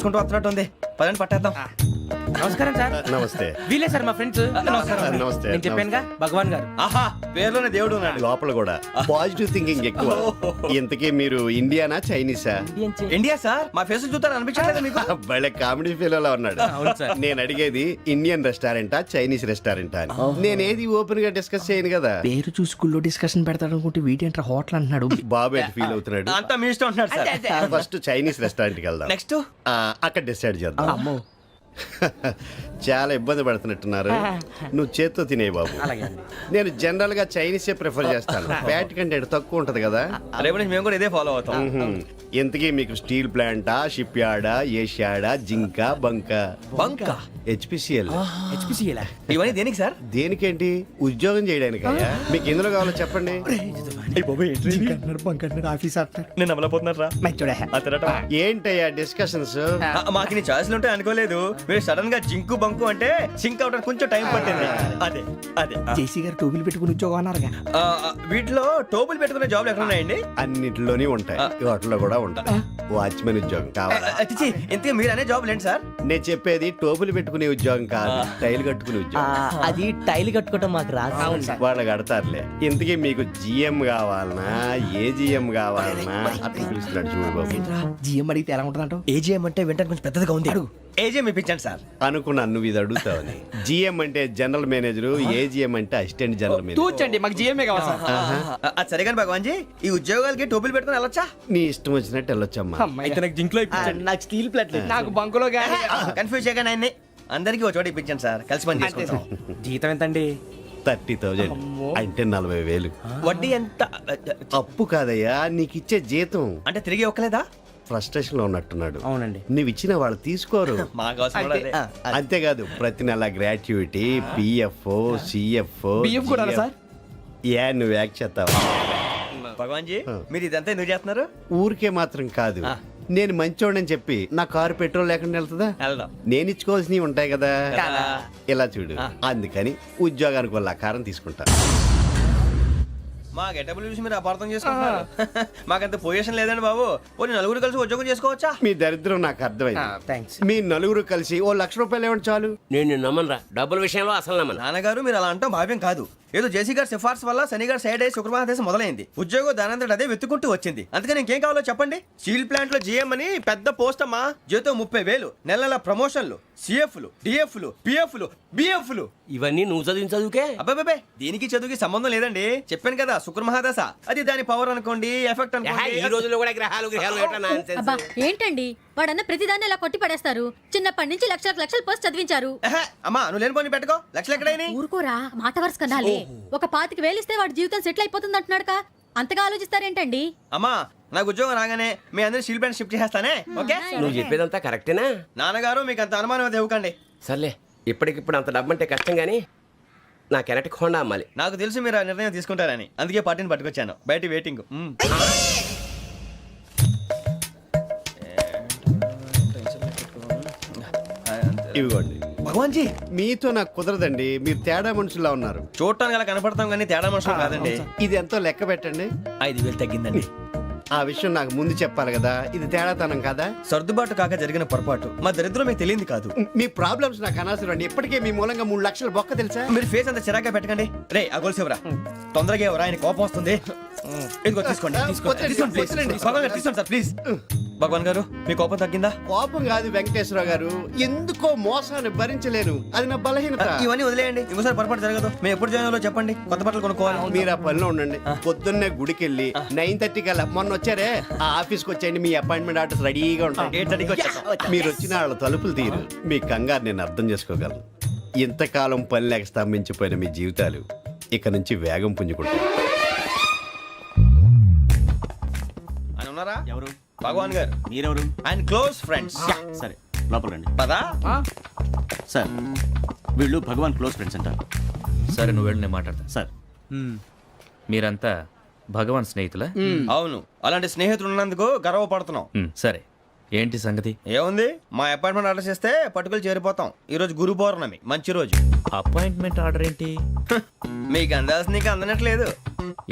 నడుచుకుంటూ వస్తున్నట్టు ఉంది. పదండి పట్టేద్దాం. నమస్కారం సార్. నమస్తే. వీలే సార్ మా ఫ్రెండ్స్. నమస్తే. నేను చెప్పానుగా భగవాన్ గారు. ఆహా, పేర్లోనే దేవుడు ఉన్నాడు. లోపల కూడా పాజిటివ్ థింకింగ్ ఎక్కువ. ఇంతకీ మీరు ఇండియానా చైనీసా? India sir. మా ఫేస్ చూస్తారు అనిపించలేదు మీకు? భలే కామెడీ ఫీల్ అలా ఉన్నాడు. అవును సార్. నేను అడిగేది ఇండియన్ రెస్టారెంటా చైనీస్ రెస్టారెంటా అని. నేనేది ఓపెన్ గా డిస్కస్ చేయను కదా. పేరు చూసి స్కూల్లో డిస్కషన్ పెడతాడు అనుకుంటే వీటేంట్రా హోటల్ అంటున్నాడు. బాబు ఎట్ ఫీల్ అవుతున్నాడు. అంతా మీ ఇష్టం ఉంటున్నాడు సార్. ఫస్ట్ చైనీస్ రెస్టారెంట్ కి వెళ్దాం. నెక్స్ట్ అక్కడ డిసైడ్ చేద్దాం. చాలా ఇబ్బంది పడుతున్నట్టున్నారు. నువ్వు చేత్తో తినే బాబు. నేను జనరల్ గా చైనీసే ప్రిఫర్ చేస్తాను. ఫ్యాట్ కంటెంట్ తక్కువ ఉంటది కదా. రేపు నుంచి మేము కూడా ఇదే ఫాలో అవుతాం. ఇంతకీ మీకు స్టీల్ ప్లాంటా, షిప్ యార్డా, ఏషియాడా, జింక, బంకా? బంకా, హెచ్పిసిఎల్. ఇవన్నీ దేనికి సార్? దేనికేంటి? ఉద్యోగం చేయడానికి. మీకు ఎందులో కావాలో చెప్పండి. నేను అమలపోతున్నారా? ఏంటయ్యా డిస్కషన్స్? మాకు నీ ఛాయిస్లు ఉంటాయి అనుకోలేదు. మీరు సడన్ గా జింకు బంకు అంటే సింక్ అవడానికి కొంచెం టైం పట్టింది. అదే అదే జేసీ గారు టోపీలు పెట్టుకుని ఉద్యోగం అన్నారుగా. వీటిలో టోపులు పెట్టుకునే జాబ్లు ఎక్కడ ఉన్నాయండి? అన్నిటిలోనే ఉంటాయి, వాటిలో కూడా ఉంటాయి. వాచ్మెన్ ఉద్యోగం కావాలా? అతిచి ఇంతకీ మీరు అనే జాబ్ ఏంటి సార్? నేను చెప్పేది టోపులు పెట్టుకునే ఉద్యోగం కాదు, టైల్ కట్టుకునే ఉద్యోగం. అది టైల్ కట్టుకోవటం మాకు రాదు. వాళ్ళు కడతారులే. ఇంతకీ మీకు జిఎం కావాలనా, ఏ జిఎం కావాలనా? అట్లా పిలుస్తున్నాడు చూడు బాబు. జిఎం అడిగితే ఎలా ఉంటుందంట? ఏజీఎం అంటే వెంటనే కొంచెం పెద్దదిగా ఉంది. ఏజీఎం ఇప్పించండి సార్. అనుకున్నాను నువ్వు ఇది అడుగుతావని. జిఎం అంటే జనరల్ మేనేజర్, ఏజిఎం అంటే అసిస్టెంట్ జనరల్ మేనేజర్. తూచండి, మాకు జిఎంఏ కావాలి సార్. అది సరే కానీ భగవాన్ జీ, ఈ ఉద్యోగాలకి టోపులు పెట్టుకుని వెళ్ళొచ్చా? నీ ఇష్టం వచ్చినట్టు వెళ్ళొచ్చమ్మా. అయితే నాకు జింక్ లో నాకు స్టీల్ ప్లేట్, నాకు బంకులో గానీ. కన్ఫ్యూజ్ చేయగానే ఆయన్ని అందరికీ ఒక చోట ఇప్పించండి సార్. కలిసి పని చేసుకుంటాం. జీతం ఎంతండి? 30,000 అంటే 40,000. వడ్డీ ఎంత? అప్పు కాదయ్యా, నీకు ఇచ్చే జీతం. అంటే తిరిగి ఒక్కలేదా? ఫ్రస్ట్రేషన్ లో ఉన్నట్టున్నాడు. అవునండి. నువ్వు ఇచ్చిన వాళ్ళు తీసుకోరు. మాకు అవసరం కూడా అదే. అంతేకాదు ప్రతి నెల గ్రాట్యుటీ, పిఎఫ్, సిఎఫ్. బియ్యం కూడా సార్? ఏ నువ్వు యాక్ట్ చేస్తావా? భగవాన్ జీ, మీరు ఇదంతా ఎందుకు చేస్తున్నారు? ఊరికే మాత్రం కాదు, నేను మంచోడని చెప్పి నా కారు పెట్రోల్ లేకుండా వెళ్తుందా? వెళ్దాం. నేను ఇచ్చుకోవాల్సినవి ఉంటాయి కదా. కదా. ఇలా చూడు, అందుకని ఉద్యోగానికి వాళ్ళ ఆకారం తీసుకుంటా. మా గెటబుల్ చూసి మీరు అపార్థం చేసుకుంటున్నారు. మాకంత పొజిషన్ లేదండి బాబు. పోనీ నలుగురు కలిసి ఉద్యోగం చేసుకోవచ్చా? మీ దరిద్రం నాకు అర్థమైంది. థ్యాంక్స్. మీ నలుగురు కలిసి ఓ ₹1,00,000 ఇవ్వండి చాలు. నేను నమ్మనరా, డబ్బుల విషయంలో అసలు నమ్మను. నాన్నగారు మీరు అలా అంటాం భావ్యం కాదు. ఏదో జేసీ గారి సిఫార్సు వల్ల శని గారు సైడ్ అయ్యి శుక్రవారం దేశం మొదలైంది. ఉద్యోగం దానంతటి అదే వెతుకుంటూ వచ్చింది. అందుకని ఇంకేం కావాలో చెప్పండి. స్టీల్ ప్లాంట్ లో జీఎం అని పెద్ద పోస్ట్ అమ్మా. జీతం 30,000, నెల నెల ప్రమోషన్లు, సిఎఫ్లు, డిఎఫ్లు, పిఎఫ్లు, బిఎఫ్లు. ఇవన్నీ నువ్వు చదివిన చదువుకే. అబ్బాబే, దీనికి చదువుకి సంబంధం లేదండి. చెప్పాను కదా, శుక్ర మహాదశ. అది దాని పవర్ అనుకోండి, ఎఫెక్ట్ ఈ అనుకోండి. రోజుల్లో కూడా గ్రహాలు ఏటా nonsense. అబ్బా ఏంటండి వాడన్న ప్రతిదాన్ని ఇలా కొట్టి పడేస్తారు. చిన్నప్పటి నుంచి లక్షలు పోస్ట్ చదివించారు. అమ్మా నువ్వు లేని పోనీ పెట్టుకో. లక్షలు ఎక్కడైనా ఊరుకోరా, మాట వరుస కనాలి. ఒక 25,000 ఇస్తే వాడి జీవితం సెటిల్ అయిపోతుంది అంటున్నాడుగా. అంతగా ఆలోచిస్తారేంటండి? అమ్మా నాకు ఉద్యోగం రాగానే మీ అందరూ స్టీల్ ప్లాంట్ షిఫ్ట్ చేస్తానే. ఓకే? నువ్వు చెప్పేదంతా కరెక్టేనా? నాన్నగారు మీకు అంత అనుమానం అయితే ఇవ్వకండి. సర్లే, ఇప్పటికిప్పుడు అంత డబ్బు అంటే కష్టం గానీ నా కెనటిక్ హోండా అమ్మాలి. నాకు తెలుసు మీరు ఆ నిర్ణయం తీసుకుంటారని, అందుకే పార్టీని పట్టుకొచ్చాను. బయట వెయిటింగ్. ఇవ్వండి. భగవాన్ జీ, మీతో నాకు కుదరదండి, మీరు తేడా మనుషుల్లా ఉన్నారు. చూడటానికి అలా కనపడతాం కానీ తేడా మనుషులు కాదండి. ఇది ఎంతో లెక్క పెట్టండి. 5,000 తగ్గిందండి. ఆ విషయం నాకు ముందు చెప్పాలి కదా. ఇది తేడాతనం కదా. సర్దుబాటు కాక జరిగిన పొరపాటు. మా దరిద్రం మీకు తెలియంది కాదు. మీ ప్రాబ్లమ్స్ నాకు అనవసరం అండి. ఇప్పటికే మీ మూలంగా 3 లక్షల బొక్క తెలుసా. మీరు ఫేస్ అంత చిరాగ్గా పెట్టకండి. రే ఆ గొలుసేవరా, తొందరగా ఎవరా, ఆయన కోపం వస్తుంది. ఇదిగో తీసుకోండి. తీసుకోండి ప్లీజ్. భగవాన్ గారు తీసుకోండి సార్ ప్లీజ్. భగవాన్ గారు మీ కోపం తగ్గిందా? కోపం కాదు వెంకటేశ్వర గారు, ఎందుకో మోసాన్ని భరించలేను, అది నా బలహీనత. ఇవన్నీ వదిలేయండి, ఇంకోసారి పొరపాటు జరగదు. మేము ఎప్పుడు జాయిన్ అవ్వాలో చెప్పండి, కొత్త బట్టలు కొనుక్కోవాలి. మీరు ఆ పనిలో ఉండండి. పొద్దున్నే గుడికి వెళ్ళి 9:30 కల్లా, మొన్న వచ్చారే ఆ ఆఫీస్కి వచ్చేయండి. మీ అపాయింట్మెంట్ ఆర్డర్స్ రెడీగా ఉంటాయి. 8:30కి వచ్చేస్తాం. మీరు వచ్చిన వాళ్ళ తలుపులు తీరు. మీ కంగారు నేను అర్థం చేసుకోగలను. ఇంతకాలం పని లేక స్తంభించిపోయిన మీ జీవితాలు ఇక నుంచి వేగం పుంజుకుంటాయి. ఆయన ఉన్నారా? ఎవరు? భగవాన్ గారు. మీరెవరు? ఆయన క్లోజ్ ఫ్రెండ్స్. సరే లోపల రండి. పదా సార్ వీళ్ళు భగవాన్ క్లోజ్ ఫ్రెండ్స్ అంటారు. సరే నువ్వు వెళ్ళి నేను మాట్లాడతా. సార్ మీరంతా భగవాన్ స్నేహితులా? అవును, అలాంటి స్నేహితులు ఉన్నందుకు గర్వపడుతున్నాం. సరే ఏంటి సంగతి? ఏముంది, మా అపాయింట్మెంట్ ఆర్డర్ చేస్తే పట్టుకులు చేరిపోతాం. ఈ రోజు గురు పౌర్ణమి, మంచి రోజు. అపాయింట్మెంట్ ఆర్డర్ ఏంటి? మీకు అందాల్సిన నీకు అందనట్లేదు.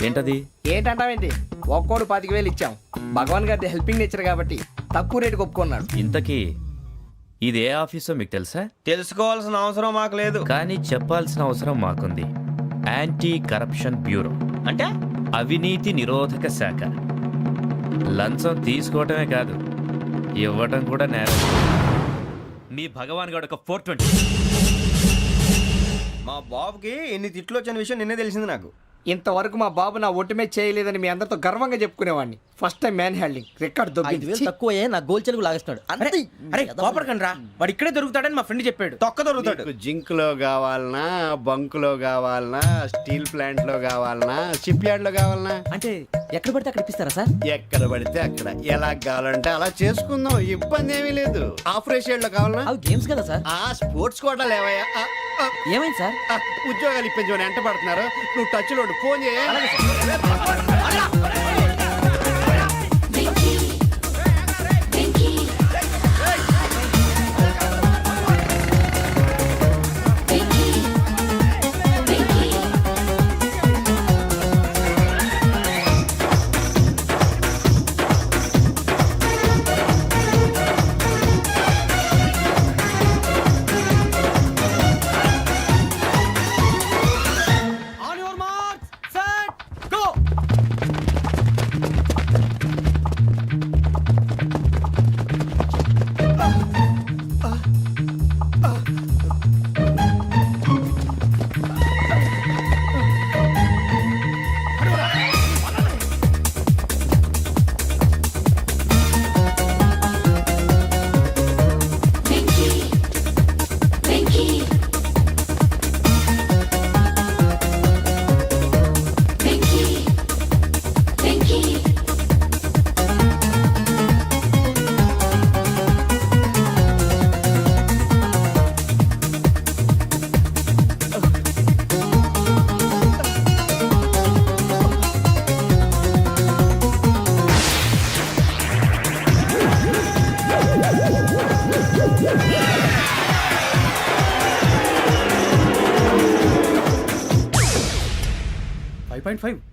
ఏంటది? ఏంటంటావేంటి? ఒక్కోడు 25,000 ఇచ్చాం. భగవాన్ గారి హెల్పింగ్ నేచర్ కాబట్టి తక్కువ రేటుకి ఒప్పుకున్నాడు. ఇంతకీ ఇది ఏ ఆఫీసో మీకు తెలుసా? తెలుసుకోవాల్సిన అవసరం మాకు లేదు. కానీ చెప్పాల్సిన అవసరం మాకుంది. యాంటీ కరప్షన్ బ్యూరో అంటే అవినీతి నిరోధక శాఖ. లంచం తీసుకోవటమే కాదు, ఇవ్వటం కూడా నేరం. మీ భగవాన్ గారు ఒక 420. మా బాబుకి ఎన్ని తిట్లు వచ్చిన విషయం నిన్నే తెలిసింది నాకు. ఇంతవరకు మా బాబు నా ఒట్టుమే చేయలేదని మీ అందరితో గర్వంగా చెప్పుకునేవాడిని. First time man handing record దొబ్బింది. తక్కువ నా గోల్ చెలుగు లాగేస్తున్నాడు అరే అరే కోపడకండి రా, వాడు ఇక్కడే దొరుకుతాడని మా ఫ్రెండ్ చెప్పాడు. తొక్క దొరుకుతాడు. మీకు జింక్ లో కావాలనా, బంక్ లో కావాలనా, స్టీల్ ప్లాంట్ లో కావాలనా, షిప్ యార్డ్ లో కావాలనా? అంటే ఎక్కడ పడితే అక్కడ ఇప్పిస్తారా సార్? ఎక్కడ పడితే అక్కడ, ఎలా కావాలంటే అలా చేసుకుందాం, ఇబ్బంది ఏమీ లేదు. ఆపరేషన్ లో కావాలనా? అవి గేమ్స్ కదా సార్. ఆ స్పోర్ట్స్ కోటా లేవయ్యా. ఏమైంది సార్? ఉద్యోగాలు ఇప్పించమని ఎంట పడుతున్నారు. నువ్వు టచ్ లో ఫోన్ చేయ.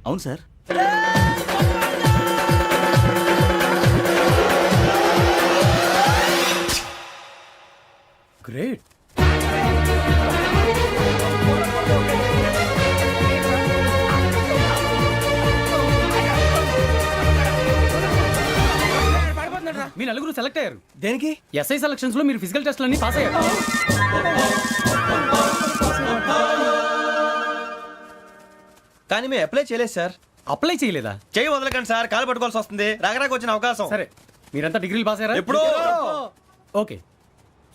అవును సార్. గ్రేట్. మీ నలుగురు సెలెక్ట్ అయ్యారు. దేనికి? ఎస్ఐ సెలక్షన్స్ లో మీరు ఫిజికల్ టెస్ట్ అన్ని పాస్ అయ్యారు. కానీ మేము అప్లై చేయలేదు సార్. అప్లై చేయలేదా? చేయి వదలకండి సార్, కాలు పట్టుకోవాల్సి వస్తుంది. రాగరాకు వచ్చిన అవకాశం. సరే, మీరంతా డిగ్రీలు పాస్ అయ్యారా? ఎప్పుడో. ఓకే,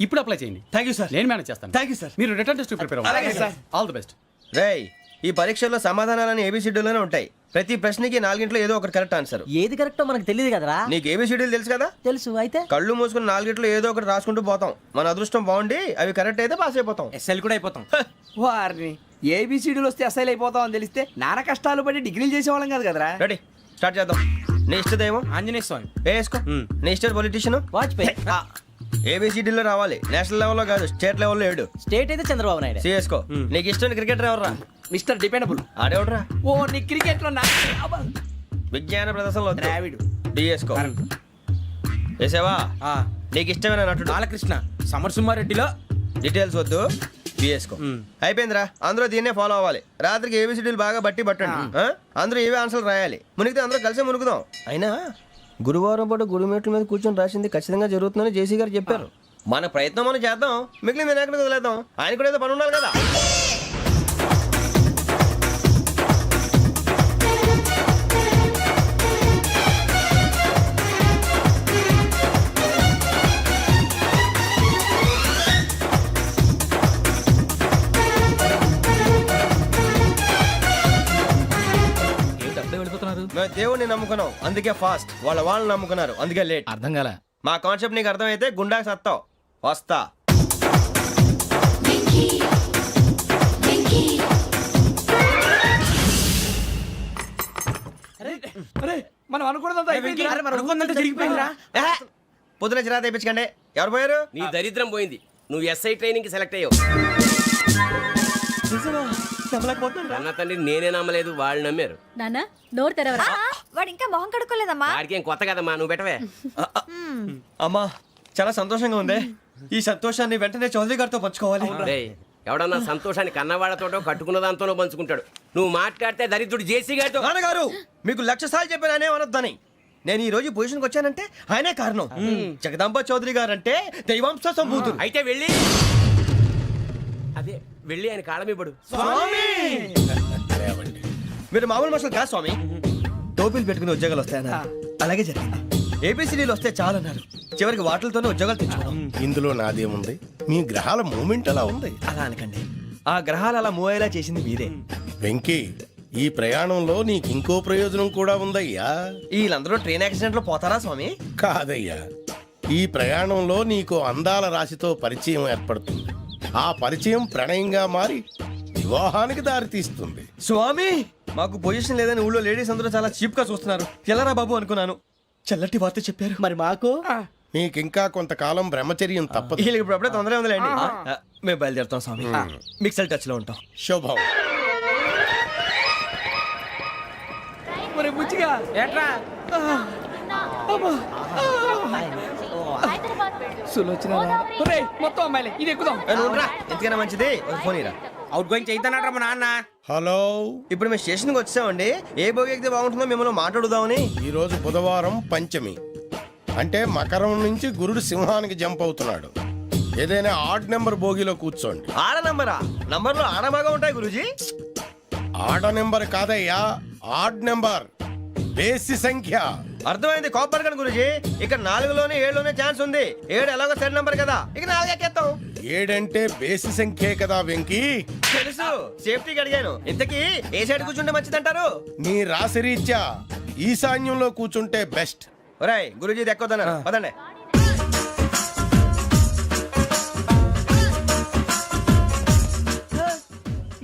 ఇప్పుడు అప్లై చేయండి. Thank you sir. నేను మేనేజ్ చేస్తాను. Thank you sir. మీరు రిటర్న్ టెస్ట్ ప్రిపేర్ అలాగే అవ్వండి. సార్. All the best. రేయ్, ఈ పరీక్షల్లో సమాధానాలని ఏబిసిడ్యూల్లోనే ఉంటాయి. ప్రతి ప్రశ్నకి 4 ఏదో ఒకటి కరెక్ట్ ఆన్సర్. ఏది కరెక్టో మనకు తెలియదు కదరా. నీకు ఏబిసిడ్యూల్ తెలుసు కదా? తెలుసు. అయితే కళ్ళు మూసుకుని 4 ఏదో ఒకటి రాసుకుంటూ పోతాం. మన అదృష్టం బాగుండి అవి కరెక్ట్ అయితే పాస్ అయిపోతాం. ఎస్ఎల్ కూడా అయిపోతాం. వారిని ఏబిసిడీలు వస్తే అసైల్ అయిపోతాం అని తెలిస్తే నాన్న కష్టాలు పడి డిగ్రీలు చేసేవాళ్ళం కాదు కదరా. రెడీ, స్టార్ట్ చేద్దాం. నీ ఇష్టదేమో ఆంజనేయ స్వామి. వేసుకో. నీ ఇష్ట పొలిటీషియన్ వాజ్పేయి. ఏబిసిడీలో రావాలి. నేషనల్ లెవెల్లో కాదు, స్టేట్ లెవెల్లో 7. స్టేట్ అయితే చంద్రబాబు నాయుడు. సిఎస్కో. నీకు ఇష్టం క్రికెటర్ ఎవర్రా? Mister dependable. ఆడేవడరా? ఓ నీ క్రికెట్ లో విజ్ఞాన ప్రదర్శనలో ద్రావిడు. డిఎస్కో. వేసావా? నీకు ఇష్టమైన నటుడు? బాలకృష్ణ. సమర్ సుమారెడ్డిలో డీటెయిల్స్ వద్దు, బిఎస్కో. అయిపోయిందిరా. అందరూ దీన్నే ఫాలో అవ్వాలి. రాత్రికి ఏబిసిడీలు బాగా బట్టి పట్టండి. అందరూ ఏవే ఆన్సర్లు రాయాలి. మునిగితే అందరూ కలిసి మునుగుదాం. అయినా గురువారం పాటు గురుమేట్ల మీద కూర్చొని రాసింది ఖచ్చితంగా జరుగుతుందని జేసీ గారు చెప్పారు. మన ప్రయత్నం మనం చేద్దాం, మిగిలింది నేను ఎక్కడికి వదిలేద్దాం. ఆయన కూడా ఏదో పని ఉండాలి కదా. మేము దేవుడిని నమ్ముకున్నాం, అందుకే ఫాస్ట్. వాళ్ళని నమ్ముకున్నారు, అందుకే లేట్. అర్థం కాల. మా కాన్సెప్ట్ నీకు అర్థమైతే గుండాకి సత్తావు. వస్తా. మనం అనుకున్నదంతా జరిగిపోయిందిరా. పొద్దున చిరా తెప్పించకండి. ఎవరు పోయారు? నీ దరిద్రం పోయింది. నువ్వు ఎస్ఐ ట్రైనింగ్ కి సెలెక్ట్ అయ్యావు. అన్న తండ్రి నేనే నమ్మలేదు, వాళ్ళు నమ్మారు. నాన్న నోరు తెరవరా. వాడు ఇంకా మొహం కడుక్కోలేదమ్మా. వాడికి ఏం కొత్త కదమ్మా, నువ్వు పెట్టవే. అమ్మా, చాలా సంతోషంగా ఉంది. ఈ సంతోషాన్ని వెంటనే చౌదరి గారితో పంచుకోవాలి. రేయ్, ఎవడన్నా సంతోషాన్ని కన్నవాళ్లతోటో కట్టుకున్న దాంతోనో పంచుకుంటాడు. నువ్వు మాట్లాడితే దరిద్రుడు జేసీ గారితో. నాన్నగారు మీకు 1,00,000 సార్లు చెప్పానే అనొద్దని. నేను ఈ రోజు పొజిషన్కి వచ్చానంటే ఆయనే కారణం. జగదాంబ చౌదరి గారు అంటే దైవాంశ సంభూతుడు. అయితే వెళ్ళి అదే వెళ్ళి ఆయన కాళ్ళమివ్వడు. మీరు మామూలు మనుషులు కాదు స్వామి. టోపీలు పెట్టుకుని ఉద్యోగాలు వస్తాయన్నారు, అలాగే జరిగింది. ఏబిసిడీలు వస్తే చాలన్నారు, చివరికి వాటిలతోనే ఉద్యోగాలు తెచ్చుకున్నాం. ఇందులో నాదేముంది? మీ గ్రహాల మూమెంట్ అలా ఉంది. అలా అనకండి, ఆ గ్రహాలు అలా మూవ్ అయ్యేలా చేసింది మీరే. వెంకీ, ఈ ప్రయాణంలో నీకు ఇంకో ప్రయోజనం కూడా ఉందయ్యా. వీళ్ళందరూ ట్రైన్ యాక్సిడెంట్ లో పోతారా స్వామి? కాదయ్యా, ఈ ప్రయాణంలో నీకు అందాల రాశితో పరిచయం ఏర్పడుతుంది. ఆ పరిచయం ప్రణయంగా మారి వివాహానికి దారితీస్తుంది. స్వామి మాకు పొజిషన్ లేదని ఊళ్ళో లేడీస్ అందరూ చాలా చీప్ గా చూస్తున్నారు. ఎలారా బాబు అనుకున్నాను, చల్లటి వార్త చెప్పారు. మరి మాకు నీకింకా కొంతకాలం బ్రహ్మచర్యం తప్పదు. వీళ్ళకి ఇప్పుడు అప్పుడే తొందరగా ఉందిలేండి. మేము బయలుదేరుతాం స్వామి, మిక్సల్ టచ్ లో ఉంటాం. శుభం. మరి బుచ్చిగా ఏట్రా సులోచన మొత్తం అమ్మాయిలే, ఇది ఎక్కుదాం. ఎందుకైనా మంచిది ఒక ఫోన్ ఇరా. అవుట్ గోయింగ్ చేద్దానట్రా మా నాన్న. హలో, ఇప్పుడు మేము స్టేషన్కి వచ్చామండి. ఏ బోగి ఎక్కితే బాగుంటుందో మిమ్మల్ని మాట్లాడుదామని. ఈరోజు బుధవారం పంచమి, అంటే మకరం నుంచి గురుడు సింహానికి జంప్ అవుతున్నాడు. ఏదైనా ఆడ్ నెంబర్ బోగిలో కూర్చోండి. ఆడ నంబరా? నంబర్లో ఆడ బాగా ఉంటాయి గురూజీ. ఆడ నెంబర్ కాదయ్యా, ఆడ్ నెంబర్, బేసి సంఖ్య. అర్థమైంది, కాపర్ కన్ గురూజీ. ఇక్కడ 4లోనే 7లోనే ఛాన్స్ ఉంది. 7 ఎలాగో సెడ్ నంబర్ కదా, ఇక 4 ఎక్కేస్తాం. 7 అంటే బేసి సంఖ్యే కదా వెంకీ. తెలుసు, సేఫ్టీకి అడిగాను. ఇంతకీ ఏ సైడ్ కూర్చుంటే మంచిదంటారు? నీ రాశి రీత్యా ఈశాన్యంలో కూర్చుంటే బెస్ట్. ఒరేయ్ గురూజీ దెక్కొద్దన్నారు, పదండి.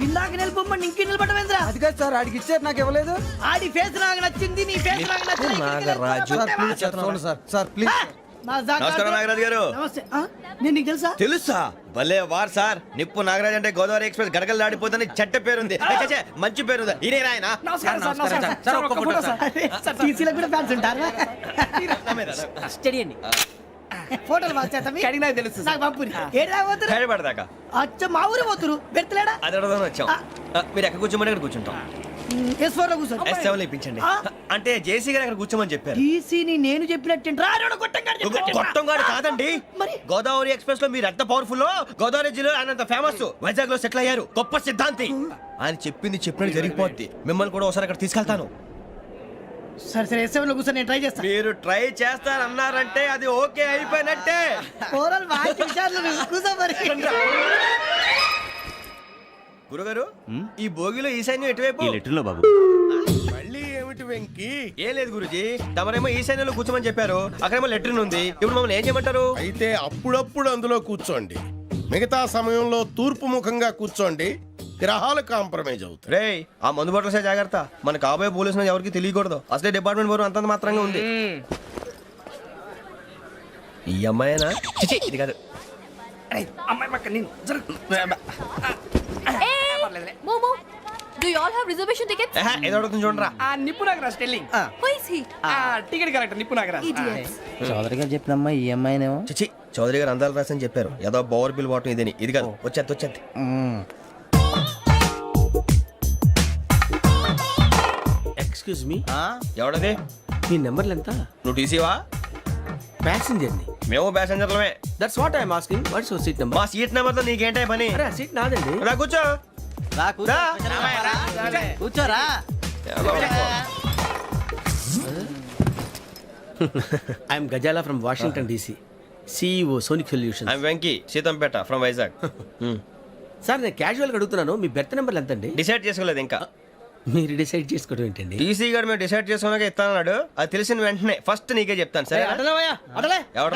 ఇందాక నిలబొమ్మని ఇంకే నిలబడమేంద్రా? అది కాదు సార్, ఆడికి ఇచ్చారు, నాకు ఇవ్వలేదు. ఆడి ఫేస్ నాకు నచ్చింది, నీ ఫేస్ నాకు నచ్చింది. Sir please. నమస్కారం నాగరాజు గారు. నమస్తే. నేను నీకు తెలుసా? తెలుసా? భలే వార్ సార్. నిప్పు నాగరాజ్ అంటే గోదావరి ఎక్స్ప్రెస్ గడగలు దాడిపోతుంది చెట్ట పేరుంది. ఛే, మంచి పేరుంది. ఇదే ఆయన. నమస్కారం సార్, నమస్కారం సార్. ఒక్క ఫోటో సార్. సార్ టీసీలో కూడా ఫ్యాన్స్ ఉంటారా? స్టడీ అండి. ఫోటోలు మార్చేస్తాం. కడిగి నాకు తెలుసు సార్. నాకు పంపుని. ఏడా పోతురు? హైదరాబాద్ అచ్చ మా ఊరు పోతురు. పెడతలేడా? అది అడగదామని వచ్చాం. మీరు ఎక్కడ కూర్చోమని అక్కడ కూర్చుంటాం. S4 లో కూర్చో. S7 ఇప్పించండి. అంటే జేసీ గారు అక్కడ కూర్చోమని చెప్పారు. టీసీని నేను చెప్పినట్టు రాడు గొట్టంగాడు కాదండి. మరి? గోదావరి ఎక్స్ప్రెస్ లో మీరు ఎంత పవర్ఫుల్, గోదావరి జిల్లా ఆయన ఫేమస్. వైజాగ్ లో సెటిల్ అయ్యారు, గొప్ప సిద్ధాంతి. ఆయన చెప్పింది చెప్పినట్టు జరిగిపోద్ది. మిమ్మల్ని కూడా ఒకసారి అక్కడ తీసుకెళ్తాను. సరే సరే S7 లో కూర్చో, నేను ట్రై చేస్తాను. మీరు ట్రై చేస్తారన్నారంటే అది ఓకే అయిపోయినట్టే. ఓవరాల్ బాగా చూశారు. కూర్చో మరి. గురుగారు, ఈ భోగిలో ఈశాన్యం ఎటువైపు? ఈ లెటర్లో బాబు. మళ్ళీ ఏమిటి వెంకీ? ఏం లేదు గురుజీ, తమరేమో ఈశాన్యంలో కూర్చోమని చెప్పారు. అక్కడేమో లెటర్ ఉంది. ఇప్పుడు మమ్మల్ని ఏం చేయమంటారు? అయితే అప్పుడప్పుడు అందులో కూర్చోండి, మిగతా సమయంలో తూర్పు ముఖంగా కూర్చోండి. గ్రహాలు కాంప్రమైజ్ అవుతాయి. రే, ఆ మందు బట్టలసే జాగ్రత్త. మన కాబోయే పోలీసులు ఎవరికి తెలియకూడదు. అసలే డిపార్ట్మెంట్ బోరు అంతంత మాత్రంగా ఉంది. ఈ అమ్మాయినా? చిచి, ఇది కాదు. అమ్మాయి పక్క నేను Momo, do you all have reservation tickets? ఏదో అడుగుతుంది చూడరా. ఆ నిప్పు Nagaraj telling. Who is he? Ticket correct, నిప్పు నాగరాజ్. Idiots. చౌదరి గారు చెప్పినమ్మా ఈ అమ్మాయినేమో. చిచి, చౌదరి గారు అందాలు రాసని చెప్పారు. ఏదో బోర్ బిల్ వాటం ఇదని. ఇది కాదు, వచ్చేది. Excuse me, ఎవడది? మీ నెంబర్లు ఎంత? నువ్వు టీసీవా? ప్యాసింజర్ ని. మేము ప్యాసెంజర్లమే. That's what I'm asking. What's your seat number? మా సీట్ నెంబర్తో నీకేంటే పని? అరే ఆ సీట్ నాదండి. రా కూర్చో. రా. కూర్చోరా. I'm Gazala from Washington DC, CEO Sonic solution. I'm Venky, Seethampeta from Vizag. Sir నేను క్యాజువల్గా అడుగుతున్నాను, మీ బెర్త్ నెంబర్లు ఎంత అండి? డిసైడ్ చేసుకోలేదు ఇంకా. మీరు డిసైడ్ చేసుకోవడం ఏంటండి? టీసీ గారు మేము డిసైడ్ చేసుకున్నాక ఇస్తానన్నాడు. అది తెలిసిన వెంటనే ఫస్ట్ నీకే చెప్తాను. సరే? ఎవడ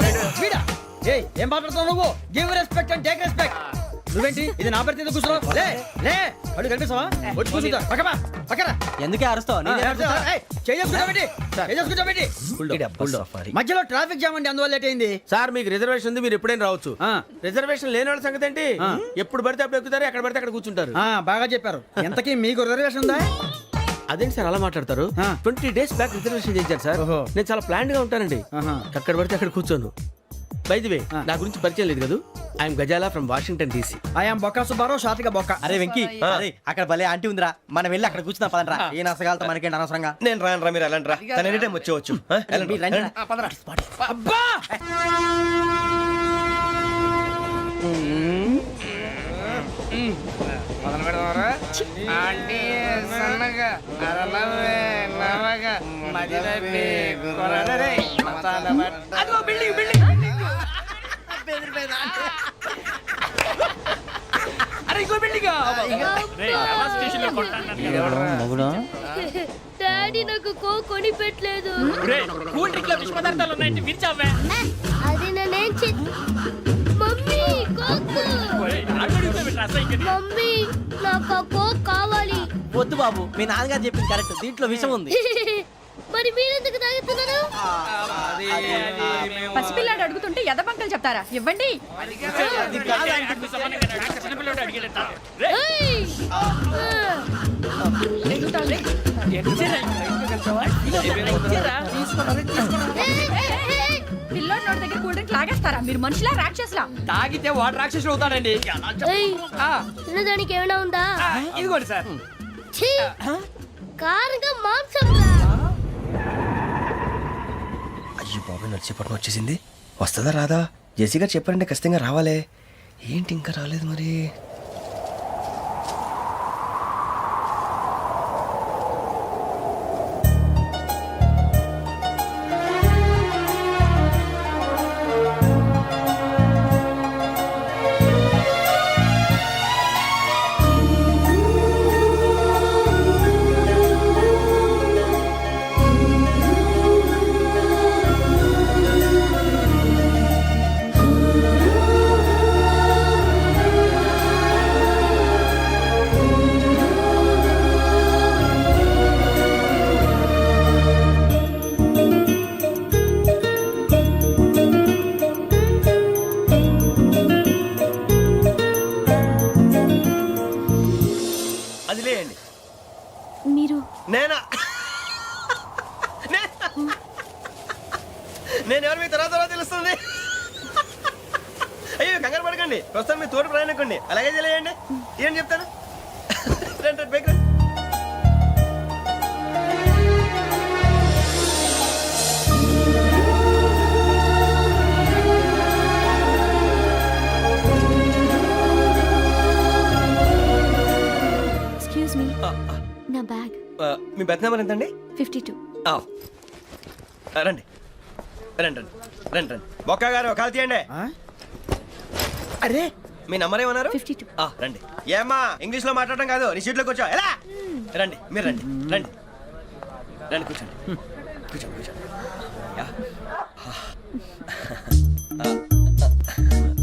ఏం మాట్లాడుతున్నావు నువ్వు? Give respect and take respect. నువ్వేంటి ఇది నా పరిస్థితి కూర్చున్నావు? లే అడుగు కనిపిస్తావా? వచ్చి కూర్చుంటా. పక్కన ఎందుకే అరుస్తావు? మధ్యలో ట్రాఫిక్ జామ్ అండి, అందువల్ల లేట్ అయింది. సార్ మీకు రిజర్వేషన్ ఉంది, మీరు ఎప్పుడైనా రావచ్చు. రిజర్వేషన్ లేని వాళ్ళ సంగతి ఏంటి? ఎప్పుడు పడితే అప్పుడు ఎక్కుతారు, ఎక్కడ పడితే అక్కడ కూర్చుంటారు. బాగా చెప్పారు. ఎంతకీ మీకు రిజర్వేషన్ ఉందా? అదేంటి సార్ అలా మాట్లాడతారు? 20 days బ్యాక్ రిజర్వేషన్ చేశారు సార్. నేను చాలా ప్లాన్డ్ గా ఉంటానండి. అక్కడ పడితే అక్కడ కూర్చోను. బై ది వే నా గురించి పరిచయం లేదు కదా I'm Gazala from Washington DC. I'm Bokka Subbarao షాతిక బొక్క. అరే వెంకీ అరే అక్కడ భలే ఆంటీ ఉందిరా మనం వెళ్ళి అక్కడ కూర్చున్నా పదంరా ఏ నసగాలతో మనకేంటి అనవసరంగా. నేను రాను రా, మీరు వెళ్ళండి రా. తన ఎనీ టైం వచ్చేవచ్చు. వెళ్ళండి, మీరు రండి. వెళ్ళండి. అబ్బా అదిగో బిల్డింగ్ బిల్డింగ్ అరే ఇంకో బిల్డింగ్ డాడీ నాకు కొని పెట్టలేదు. కూల్ డ్రింక్ లో విష పదార్థాలు ఉన్నాయంటే విరిచావే. అది నేనేం మమ్మీ కోక్. మమ్మీ నాకు కోక్ కావాలి. వద్దు బాబు మీ నాన్నగారు చెప్పింది కరెక్ట్, దీంట్లో విషయం ఉంది. మరి మీరెందుకు తాగుతున్నారు? పసిపిల్లాడు అడుగుతుంటే ఎదబంకలు చెప్తారా? ఇవ్వండి. ఏయ్! పిల్లోడి నోటి దగ్గర కూల్ డ్రింక్ లాగేస్తారా? మీరు మనుషులా రాక్షసులా? తాగితే వాడు రాక్షసుడు అవుతాడండి. ఏయ్! తినడానికి ఏమైనా ఉందా? ఇదిగోండి సార్. ఛీ! కారంగా మాంసం రా. అయ్యో బాబు, నడిచిపట్నం వచ్చేసింది. వస్తుందా రాదా? జెసి గారు చెప్పారంటే ఖచ్చితంగా రావాలే. ఏంటి ఇంకా రాలేదు మరి? అది లేయండి. మీరు నేనా? నేను ఎవరు మీ తర్వాత తెలుస్తుంది. అయ్యో కంగారు పడకండి, ప్రస్తుతం మీ తోటి ప్రయాణకండి. అలాగే తెలియండి. ఏం చెప్తాను. రండి బైక్ రండి. ఎక్స్క్యూజ్ మీ, నా బ్యాగ్. మీ బెత్ నెంబర్ ఎంతండి? 52. రండి రండి రండి రండి రండి. బొక్క గారు కాల్ తీయండి. అరే మీ నంబర్ ఏమన్నారు? 52. రండి. ఏమ్మా ఇంగ్లీష్ లో మాట్లాడడం కాదు, నీ సీట్లో కూర్చో. ఎలా రండి, మీరు రండి రండి రండి కూర్చోండి. కూర్చోండి కూర్చోండి.